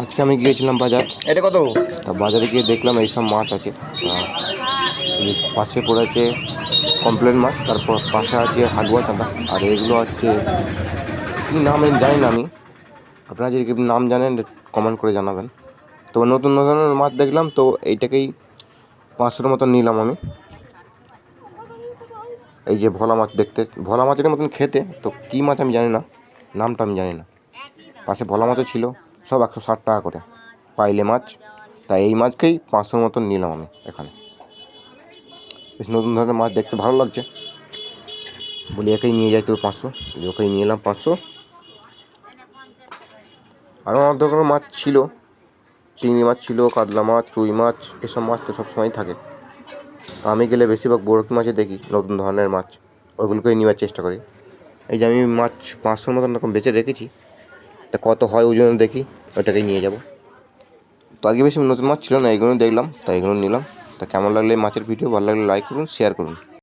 আজকে আমি গিয়েছিলাম বাজার। এটা কত? তা বাজারে গিয়ে দেখলাম এইসব মাছ আছে। পাশে পড়েছে কমপ্লেন মাছ, তারপর পাশে আছে হালুয়া চাঁদা, আর এগুলো হচ্ছে কী নাম জানি না আমি। আপনারা যদি নাম জানেন কমেন্ট করে জানাবেন। তো নতুন নতুন মাছ দেখলাম, তো এইটাকেই 500 মতন নিলাম আমি। এই যে ভোলা মাছ, দেখতে ভোলা মাছের মতন খেতে, তো কী মাছ আমি জানি না, নামটা আমি জানি না। পাশে ভোলা মাছও ছিল, সব 160 টাকা করে পাইলে মাছ। তাই এই মাছকেই 500 মতন নিলাম আমি এখানে। বেশ নতুন ধরনের মাছ, দেখতে ভালো লাগছে, বলি একেই নিয়ে যাই তো 500, ওকেই নিয়ে এলাম 500। আরও অনেক ধরনের মাছ ছিল, চিংড়ি মাছ ছিল, কাতলা মাছ, রুই মাছ, এসব মাছ তো সবসময়ই থাকে। আমি গেলে বেশিরভাগ বরফি মাছই দেখি, নতুন ধরনের মাছ, ওইগুলোকেই নেওয়ার চেষ্টা করি। এই যে আমি মাছ 500 মতন এরকম বেঁচে রেখেছি, তা কত হয় ওই জন্য দেখি, ওইটাকেই নিয়ে যাব। তো আগে বেশি নতুন মাছ ছিল না, এইগুলো দেখলাম, তাই এগুলো নিলাম। তা কেমন লাগলো এই মাছের ভিডিও, ভালো লাগলে লাইক করুন, শেয়ার করুন।